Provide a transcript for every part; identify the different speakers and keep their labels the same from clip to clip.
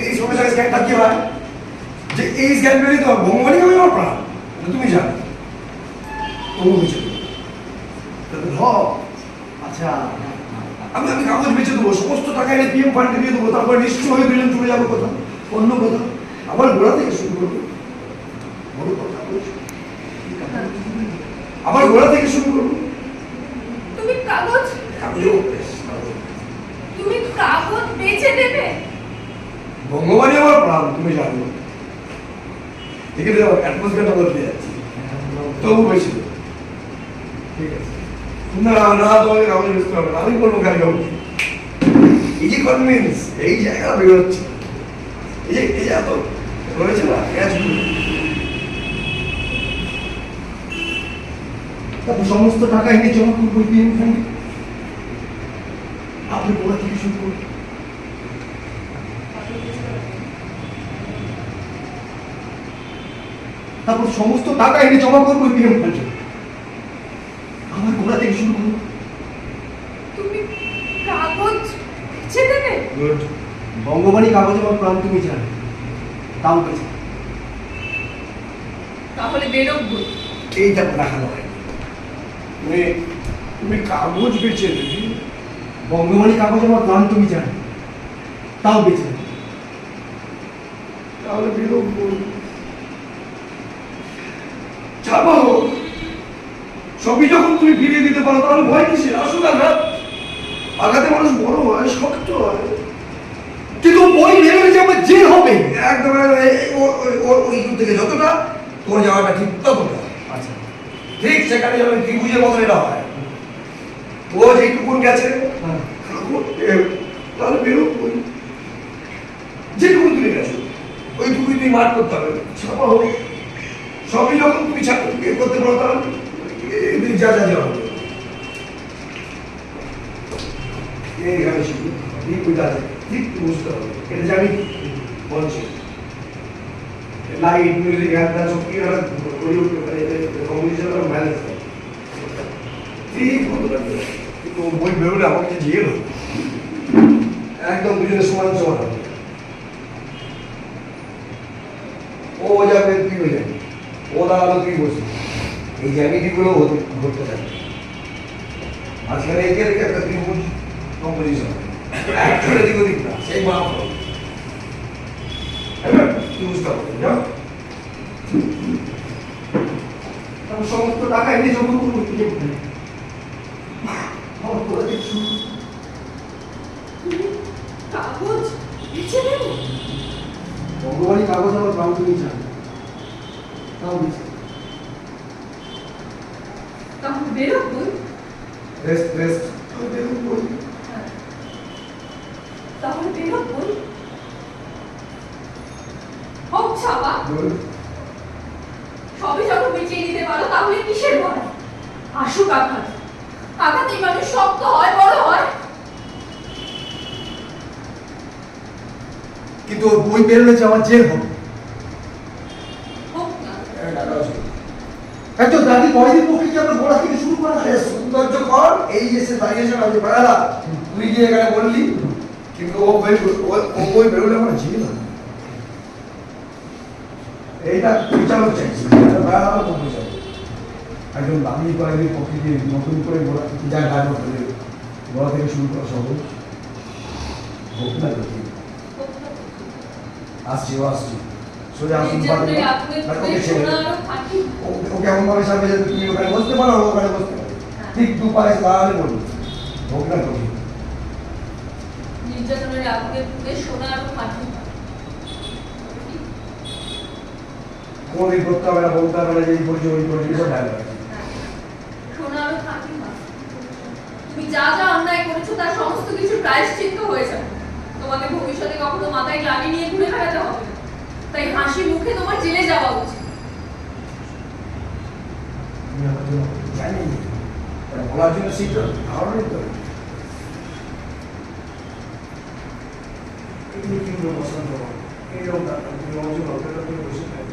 Speaker 1: এই সমস্যা স্ক্যানটা কি হয় যে এই স্ক্যান পেলে তো ভগবানই হবে আমার প্রাণ, তুমি জানো তবু বুঝে
Speaker 2: আচ্ছা
Speaker 1: আমি কাগজ বেঁচে দেবো, সমস্ত টাকা এনে পিএম ফান্ডে দিয়ে দেবো, তারপর নিশ্চয়ই বিলেন চলে যাবো কোথাও অন্য কোথাও, আবার গোড়া থেকে শুরু করবো, বড় কথা বলছো, আবার গোড়া থেকে শুরু করবো।
Speaker 3: তুমি কাগজ তুমি কাগজ বেচে দেবে?
Speaker 1: ভগবানই আমার প্রাণ, তুমি জানো এখানে অ্যাটমসফিয়ারটা বদলে যাচ্ছে, তবু বেশি ঠিক আছে না না, তোমাকে কাগজ বেচতে হবে না, আমি বলবো খালি কাগজ। এই যে কনভিন্স, এই জায়গাটা বেরোচ্ছে, এই যে এত রয়েছে না তারপর সমস্ত টাকা এনে জমা করবো পিএম ফান্ডে, আপনি গোড়া থেকে শুরু করুন। তারপর সমস্ত টাকা এনে জমা করবো পিএম ফান্ডে, আমার গোড়া থেকে শুরু করুন।
Speaker 3: তুমি কাগজ বেচে দেবে?
Speaker 1: গুড, বঙ্গবাণী কাগজ আমার প্রাণ, তুমি জানো, তাও বেঁচে
Speaker 3: তাহলে বেরোবো।
Speaker 1: এইটা দেখানো হয় তুমি কাগজ বেচে দেবে, বঙ্গবাণী কাগজ আমার প্রাণ, তুমি জানো, তাও বেঁচে তাহলে বেরোবো। যাবো সবই যখন তুমি ফিরিয়ে দিতে পারো তাহলে ভয় কিসে? আসুক আঘাত, আঘাতে মানুষ বড় হয়, শক্ত হয়, কিন্তু বই বেরোলে যে আমার জেল হবে একদম, ওই থেকে যতটা তোর যাওয়াটা ঠিক ততটা। আচ্ছা ঠিক সেখানে যখন ত্রিভুজের মতো এটা হয়, ও যেটুকুন গেছে তাহলে বেরো, যেটুকুন তুমি গেছো ওইটুকুই তুমি মার করতে হবে, ছাপা হোক সবই যখন তুমি করতে পারো তাহলে যা যা যাওয়া হবে এইখানে শুধু ঠিক বুঝতে হবে, ঠিক বুঝতে হবে, এটা জানি বলছি লাইট মিউজিক গানটা সব কি আর কম্পিটিশন আর ম্যানেজ ঠিক কতটা কিন্তু বই বেরোলে আমাকে জেল একদম দুজনের সমান সমান হবে, ও যাবে তুই হয়ে যাবি, ও দাঁড়ালো তুই বসবি, এই জ্যামিতিগুলো ঘটতে থাকে মাঝখানে একে রেখে একটা ত্রিভুজ কম্পোজিশন একচুয়ালি দিক ওদিক না, সেই বানাবো বুঝতে হবে। সমস্ত টাকা এনে জমা করবো,
Speaker 3: কাগজ বেচে দেবে?
Speaker 1: ভগবানই কাগজ আমার প্রাণ, তুমি চান, তাও বেঁচে
Speaker 3: তাহলে বেরোবো।
Speaker 1: রেস্ট রেস্ট বেরোবো,
Speaker 3: তাহলে বেরোবো হোক ছাপা, সবই যখন বেঁচিয়ে দিতে পারো তাহলে কিসের ভয়? আসুক আঘাত, আঘাতেই মানুষ শক্ত হয়, বড় হয়।
Speaker 1: কিন্তু বই বেরোলে যে আমার জেল হবে,
Speaker 3: হোক না।
Speaker 1: একজন দাদি কয়দিন পক্ষে কি আমরা গোড়া থেকে শুরু করা যায়? সৌন্দর্য কর, এই এসে দাঁড়িয়েছে আমি বেড়ালা, তুই গিয়ে এখানে বললি, কিন্তু ও বই বেরোলে আমার জেল হবে, এইটা বিচারক চাইছি, বেড়ালা তো বোঝাবো একজন দামি কয়েকদিন পক্ষে দিয়ে নতুন করে গোড়া যা গাছ করে গোড়া থেকে শুরু করা সহজ হোক না, আসছি ও আসছি সোজা আসুন, ওকে এমন ভাবে সামনে যাতে তুমি ওখানে বসতে পারো, ওখানে বসতে পারো, ঠিক দু পায়ে দাঁড়ালে বলবো হোক না করি
Speaker 3: নির্যাতনের আগুনে পুড়ে সোনা আরো ফাটি,
Speaker 1: কোনোদিন করতে হবে না, বলতে হবে না যে এই করছি ওই করছি, সব ডায়লগ আছে।
Speaker 3: সোনা আরো ফাটি না, তুমি যা যা অন্যায় করেছো তার সমস্ত কিছু প্রায়শ্চিত্ত হয়ে যাবে, তোমাকে ভবিষ্যতে কখনো মাথায় গ্লানি নিয়ে ঘুরে বেড়াতে হবে, তাই হাসি মুখে তোমার জেলে যাওয়া উচিত।
Speaker 1: আমি আমার জন্য জানি বলার জন্য শিখতে ধারণাই তো পছন্দ এইরকম বসে থাকে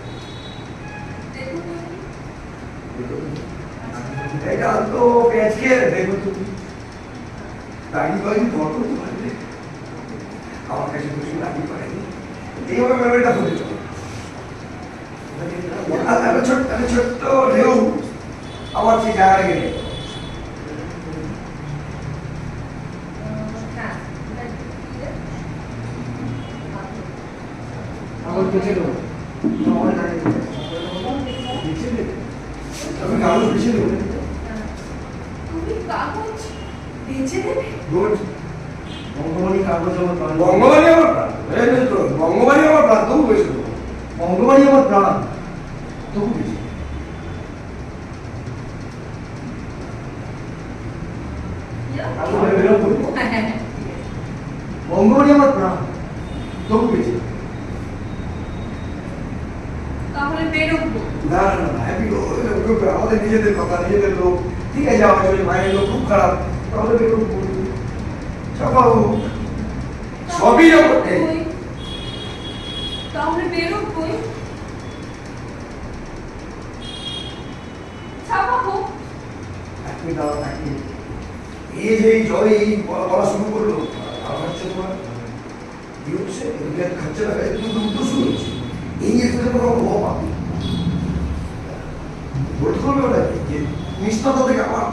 Speaker 1: এটা তো পেঁচকে দেখো তুমি দাঁড়িয়ে কয়েকদিন বড় করতে পারবে, আমার কাছে কিছু দাঁড়িয়ে পারেনি। এইভাবে মেমোরিটা হতে চলে। আমি ছোট্ট ঢেউ আমার সেই জায়গায় গেলে আমার পেছনে দেবো, আমি কাগজ পিছিয়ে দেবো।
Speaker 3: তুমি কাগজ বেচে দেবে?
Speaker 1: বঙ্গবাণী কাগজ আমার প্রাণ, বঙ্গবাণী আমার প্রাণ, বঙ্গবাণী আমার প্রাণ, তবু বেশি দেবো। বঙ্গবাণী আমার প্রাণ, তবু বেশি। বঙ্গবাণী আমার প্রাণ, তবু বেশি।
Speaker 3: তাহলে বেরোবো?
Speaker 1: না না না, হ্যাপি আমাদের নিজেদের কথা, নিজেদের লোক। ঠিক আছে, আমার মায়ের লোক খুব খারাপ, তাহলে বেরোবো। বাবু সবই
Speaker 3: তাহলে বেরোবই।
Speaker 1: এই যে জয় এই বলা শুরু করলো, আমার হচ্ছে তোমার কি হচ্ছে, খাচ্ছে না, দুটো শুরু হচ্ছে। এই বলতে হবে ওটা যে নিষ্ঠাতা থেকে আমার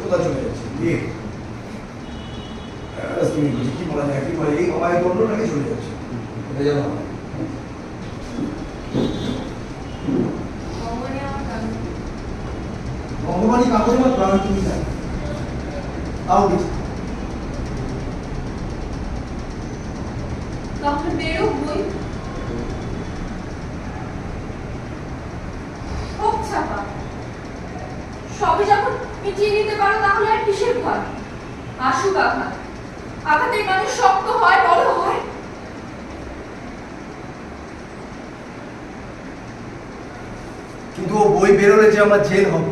Speaker 1: কোথা চলে যাচ্ছে। কি বলা যায়, কি বলে, এই অবায় দণ্ডটাকে চলে যাচ্ছে। এটা যেন ভগবানই কাগজ আমার প্রাণ, তুমি জানো, তাও কিছু।
Speaker 3: তাহলে বেরোবই। হোক ছাপা, সবই যখন মিটিয়ে নিতে পারো তাহলে আর কিসের ভয়? আসুক আঘাত, আঘাতের মানুষ শক্ত হয়, বড় হয়।
Speaker 1: কিন্তু ও বই বেরোলে যে আমার জেল হবে।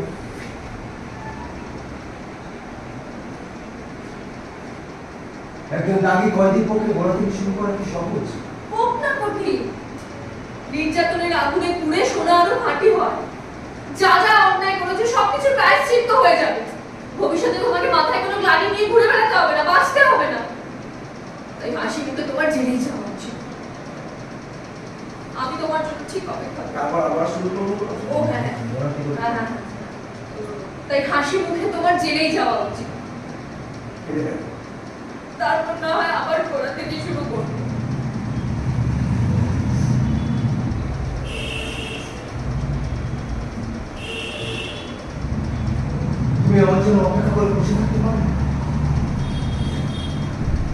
Speaker 1: একজন দাগি কয়েদির পক্ষে বড় থেকে শুরু করা কি সহজ?
Speaker 3: হোক না কঠিন। নির্যাতনের আগুনে পুড়ে সোনা আরো খাঁটি হয়। যা যা অন্যায় করেছে সবকিছু প্রায়শ্চিত্ত হয়ে যাবে। ভবিষ্যতে তোমাকে মাথায় কোনো গ্লানি নিয়ে ঘুরে বেড়াতে হবে না, বাঁচতে হবে না। তাই হাসি মুখে তোমার জেলেই যাওয়া উচিত। আমি তোমার জন্য ঠিক অপেক্ষা করব।
Speaker 1: আবার শুরু করব।
Speaker 3: ও হ্যাঁ হ্যাঁ, তাই হাসি মুখে তোমার জেলেই যাওয়া উচিত। তারপর না হয় আবার গোড়া থেকে শুরু করবো।
Speaker 1: তুমি আমার জন্য অপেক্ষা করে বসে থাকতে পারো?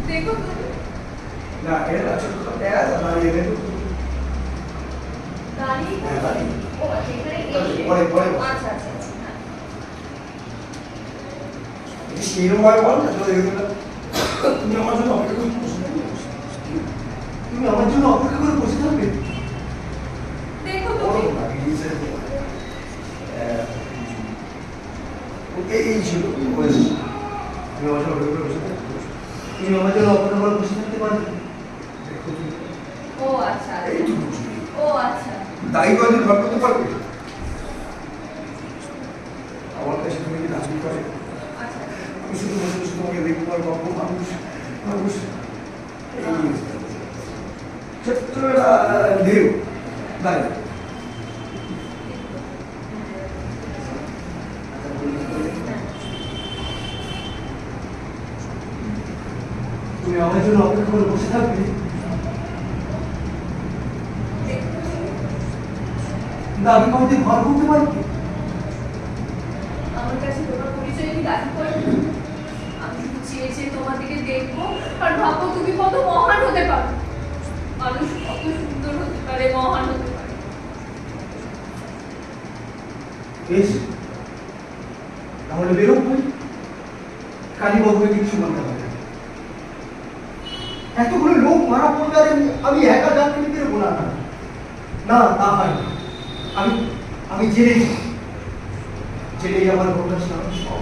Speaker 3: দেখো তুমি
Speaker 1: না, এটা ছোট দেখা যায় না, এটা তো
Speaker 3: দাঁড়িয়ে ও আচ্ছা, এখানে
Speaker 1: পরে
Speaker 3: আচ্ছা আচ্ছা আচ্ছা,
Speaker 1: সেরকম ভাবে বল না, তুমি আমার জন্য অপেক্ষা করে বসে থাকবে। তুমি আমার জন্য অপেক্ষা করে বসে থাকবে?
Speaker 3: দেখো তুমি
Speaker 1: এই ছিল তুমি আমার জন্য অপেক্ষা করে বসে থাকবে। তুমি আমার জন্য অপেক্ষা করে বসে থাকতে পারবে?
Speaker 3: ও আচ্ছা ও আচ্ছা,
Speaker 1: দায়ী কয়েকদিন ঘর করতে পারবে? আমার কাছে তুমি কি রাজি করে?
Speaker 3: আচ্ছা,
Speaker 1: আমি শুধু বসে বসে তোমাকে দেখবো আর বাবু মানুষ মানুষ ছোট্ট ঢেউ দাঁড়িয়ে। তুমি আমার জন্য অপেক্ষা করে বসে থাকবে? না, আমি কোনদিন ঘর করতে পারবো?
Speaker 3: আমার কাছে তোমার পরিচয় কি দাবি করে? আমি শুধু চেয়ে চেয়ে তোমার দিকে দেখবো আর ভাববো তুমি কত মহান হতে পারো। মানুষ কত সুন্দর হতে পারে, মহান হতে পারে।
Speaker 1: বেশ, তাহলে বেরোবই। কালীবাবুকে কিছু বলতে হবে। এতগুলো লোক মারা পড়বে, আমি একা জানতে বেরোবো না। না, তা হয় না। আমি জেলেই আমার প্রকাশ সব।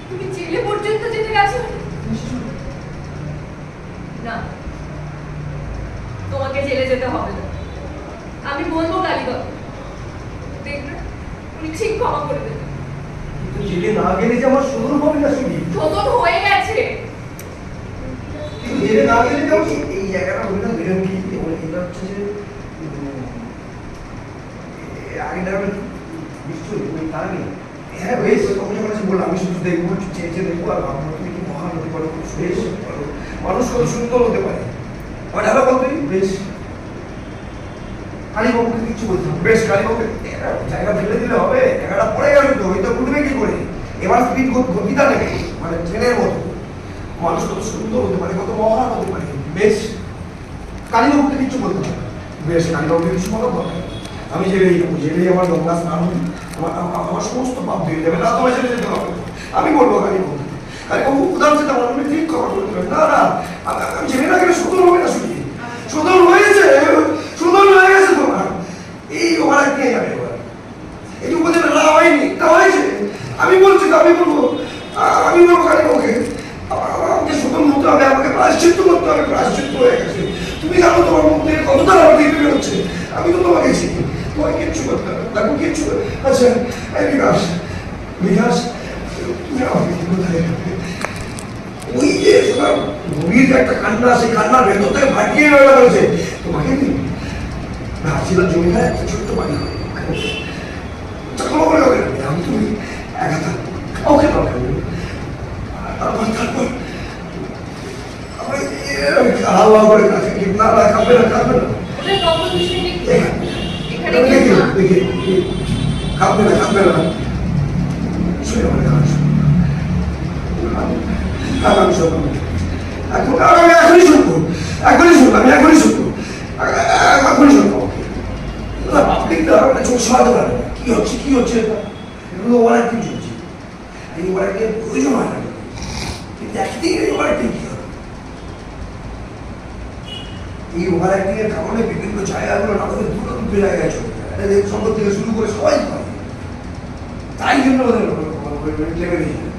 Speaker 3: তুমি জেলে পর্যন্ত যেতে গেছো? না, তোমাকে জেলে যেতে হবে না। আমি বলবো কালীবাবু, দেখবে উনি ঠিক ক্ষমা করে দেবেন।
Speaker 1: কিন্তু জেলে না গেলে যে আমার শোধন হবে না। শুনি
Speaker 3: শোধন হয়ে গেছে।
Speaker 1: জেনে না গেলে কেমন এই জায়গাটা ওইটা বেরোন কি এটা হচ্ছে যে আগেটা নিশ্চয়ই ওই কারণে হ্যাঁ বেশ তখন যখন আছে বললাম আমি শুধু দেখবো চেয়ে দেখবো আর ভাববো তুমি কি মহান হতে পারো বেশ মানুষ কত সুন্দর হতে পারে মানে আরো বলতে বেশ কালীবাবুকে কিছু বলতে হবে বেশ কালীবাবুকে জায়গা ফেলে দিলে হবে জায়গাটা পড়ে গেল তো ওইটা উঠবে কি করে এবার স্পিড গতিটা নেবে মানে ট্রেনের মতো মানুষ কত সুন্দর হতে পারে কত মহান হতে পারে বেশ কালীবাবুকে কিছু বলতে হবে বেশ কালীবাবুকে কিছু বলা দরকার আমি জেলেই যাবো জেলেই আমার গঙ্গা স্নান আমার সমস্ত পাপ ধুয়ে যাবে না তোমার জেলে যেতে হবে আমি বলবো কালীবাবু উদাহরণ যেতে আমার আমি ঠিক খবর করতে হবে না না আমি জেলে না গেলে সুন্দর হবে না শুনি সুন্দর হয়েছে সুন্দর হয়ে গেছে তোমার এই ওখানে নিয়ে যাবে এবার এই উপজেলা না হয়নি তা হয়েছে আমি বলছি তো আমি বলবো কালীবাবুকে আমাকে সুন্দর হতে হবে আমাকে প্রায়শ্চিত্ত করতে হবে প্রায়শ্চিত্ত হয়ে গেছে তুমি জানো তোমার মুখ থেকে কতটা আমার দিকে বেরোচ্ছে আমি তো তোমাকে চিনি তোমাকে কিচ্ছু করতে হবে দেখো কিচ্ছু আচ্ছা এই বিকাশ তুমি আমাকে কোথায় ওই যে গভীর একটা কান্না সেই কান্নার ভেতর থেকে ফাটিয়ে বেরোলে বলেছে তোমাকে ভাবছিলাম জমিদার একটা ছোট্ট বাড়ি হবে কোনো করে হবে আমি তুমি একা থাকবো ওকে দরকার তারপর হাওয়া করে কাছে না কাঁপবে না কাঁপবে না কাঁপবে না কাঁপবে না শুনে আমার গান আগামী শুনবো আমি এখনই শুনবো এখনই শুনবো আপনি চোখ সরাতে পারবেন কি হচ্ছে এগুলো ওভার অ্যাক্টিং চলছে এই ওভার অ্যাক্টিং প্রয়োজন হয় না কিন্তু অ্যাক্টিং এই ওভার অ্যাক্টিং কি হবে এই ওভার অ্যাক্টিং এর কারণে বিভিন্ন জায়গাগুলো নাটকের দুটো জায়গায় চলে যায় সম্পদ থেকে শুরু করে সবাই করে তাই জন্য ওদের লেভেলে যায়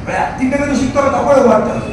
Speaker 1: অ্যাক্টিংটাকে তো শিখতে হবে তারপরে ওভারটা হবে